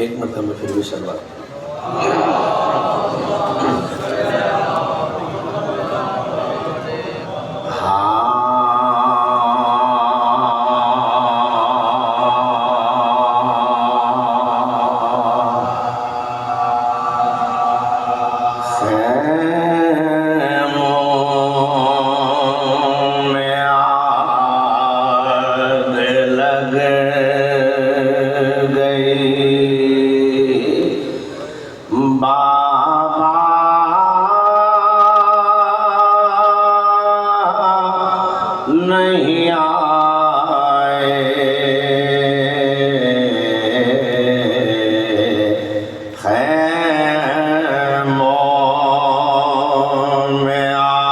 एक मतलब में फिर भी शुरुआत। नहीं आए खैमों में आग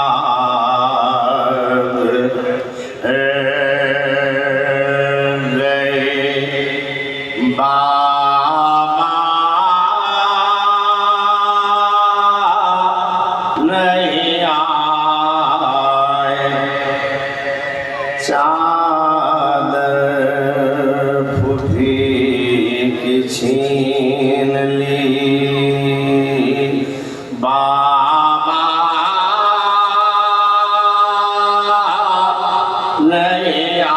गई बाबा नहीं आए। चादर फूटी की छीन ली बाबा नहीं आए।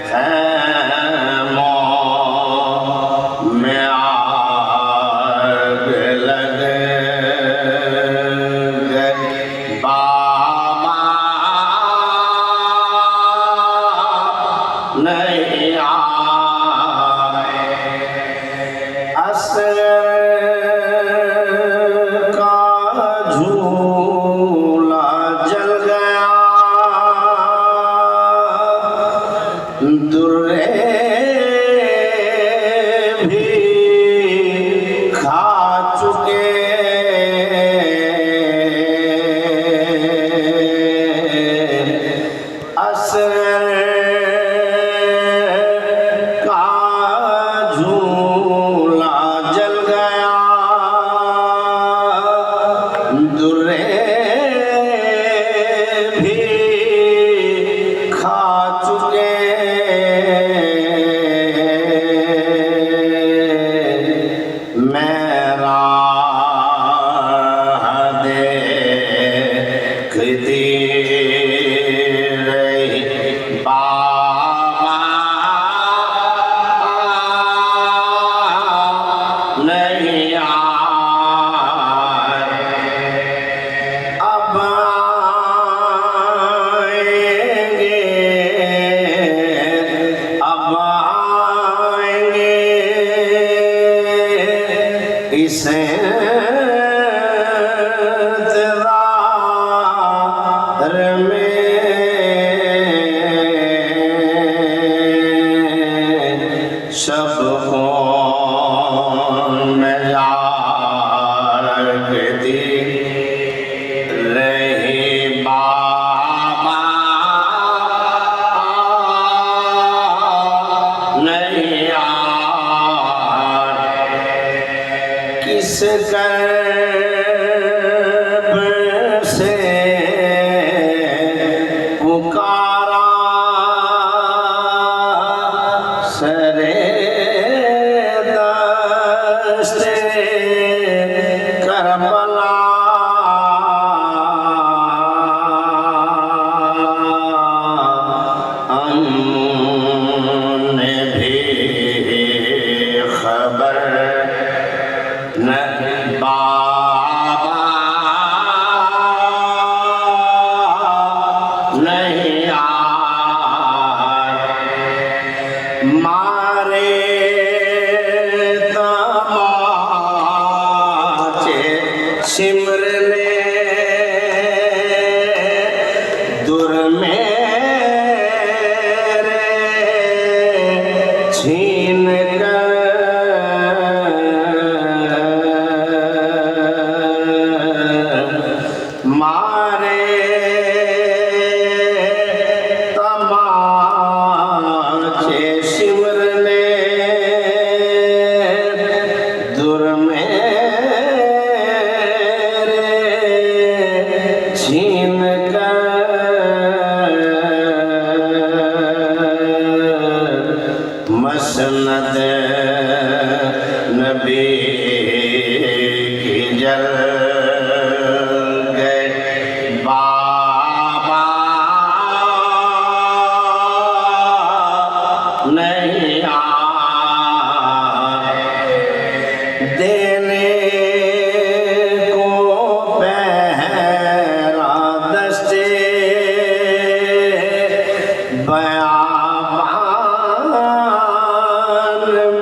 खैमों में आग लग गई बाबा नहीं आए। असर का झूला जल गया, दुर्रे भी खा चुके, असर का झूला जल गया, दुर्रे भी खा चुके। मैं राह देखती रही बाबा नहीं आए। अब आएंगे, अब आएंगे इसे इंतज़ार में शब खून में जागती रही बाबा नहीं आए। किस कर्ब से पुकारा सरे दस्ते करबला, हमने भी खबर नहीं बाबा नहीं आए। मारे तमाचे सिमर ले दुर मेरे छीन कर, मारे तमाचे सिमर ले दुर मेरे छीन कर। मसनद नबी की जल गए बाबा नहीं आए देने को पहरा दस्ते बयाबान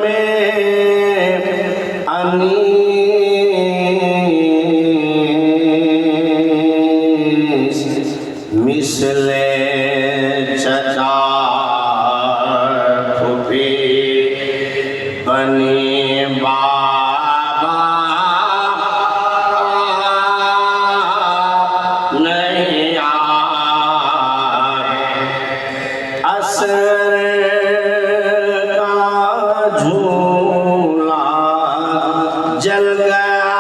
में अनीस मिसले चचा फूफी बनी बाबा नहीं आए असर का झूला जल गया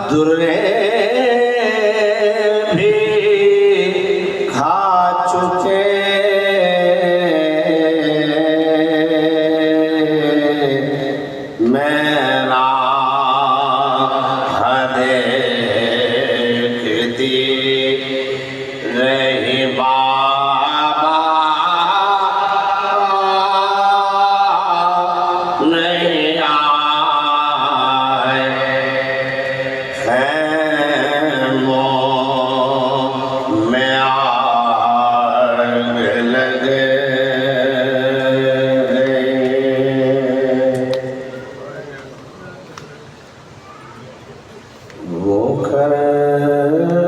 दुर्रे भी खा चुके मेरा हदे कृति रही बाबा नहीं आए खैमों में आग लग गई वो करबला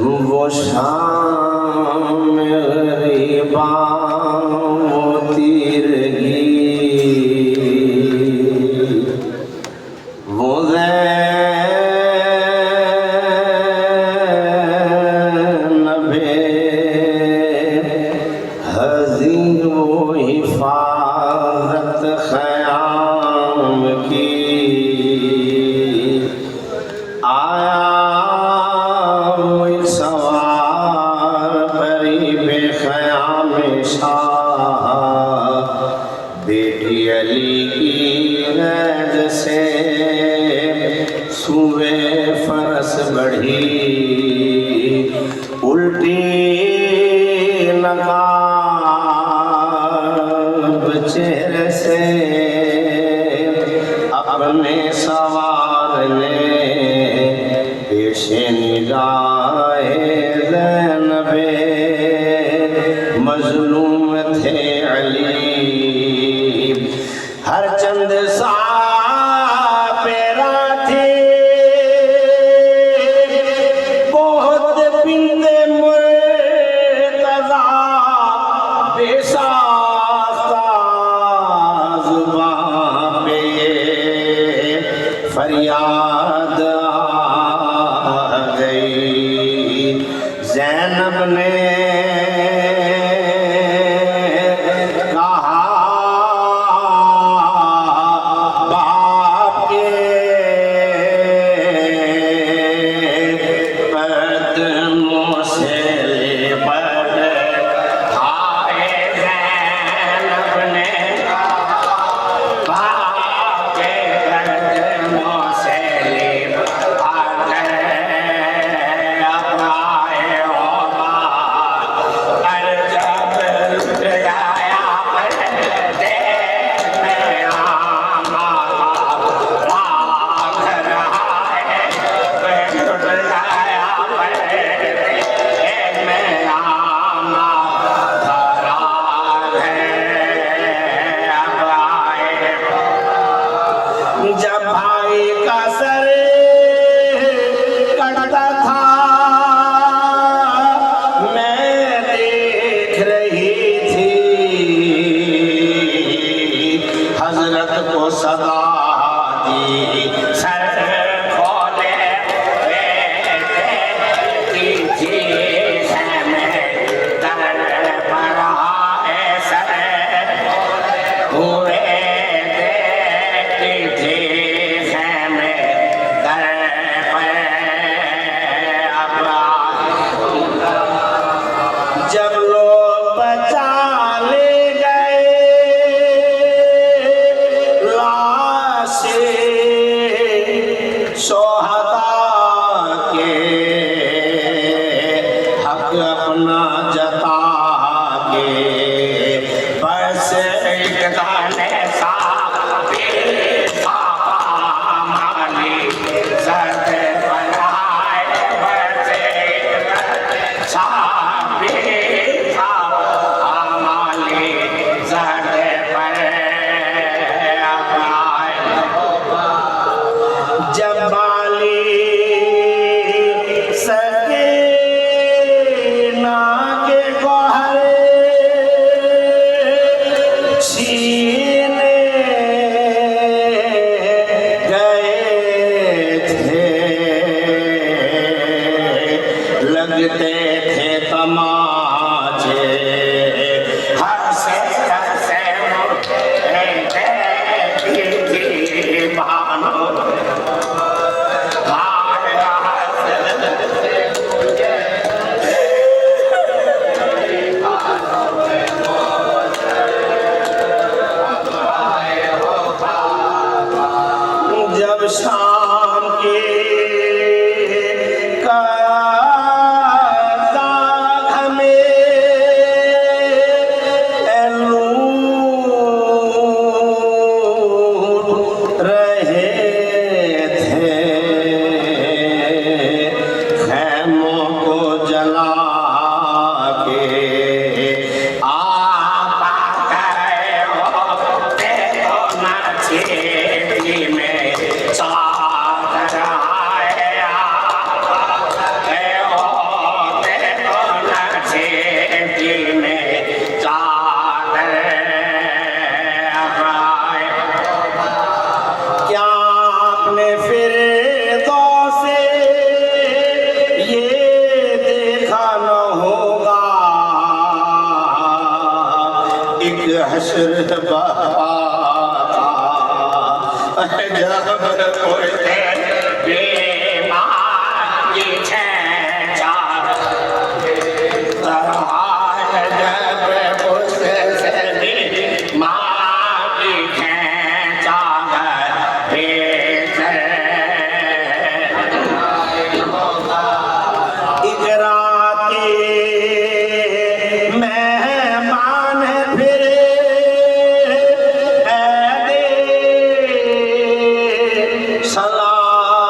वो शाम गरीबा वो तीरगी वो ज़ैनबे हज़ीर वो हिफाज़त ख़याम की आया सवार परी बेख़याम शाह बेटी अली की गैज से सूबे फरस बढ़ी उल्टी नकाब चेहरे से अपने सवार ने पेशे निगाहे ज़ैनबे मज़लूम थे अली हर चंद सा पेरा थे बहुत बिंदे मुर्तज़ा बेसाख्ता ज़ुबां पे फरियाद आ गई लगते थे तमाचे हंसे हंसे बानो जब शाम के हशर बापा जब कोई बेमारी छे चार जब पुष्प से मारी छे चार इकराती मेहमान फिरे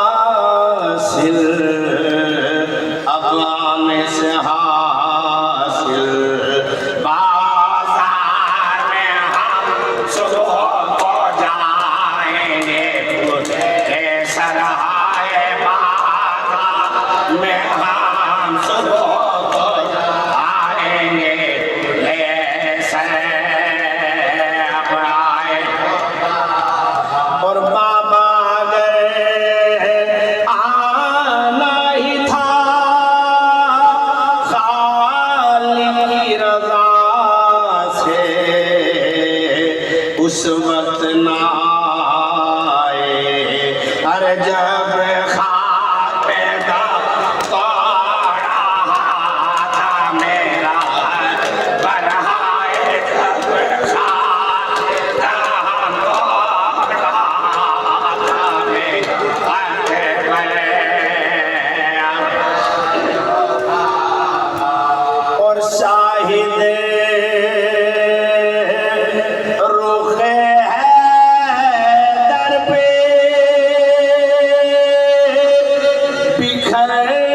सलासिल अगलान से हासिल बाजार में हम सुबह को जाएंगे सराय बाजार में हम सुबह को आएंगे और बाबा उस वक्त ना आए अरे जब खाते का तोड़ा था मेरा बढ़ाए जब खाता था मेरा और शाहिद बिखर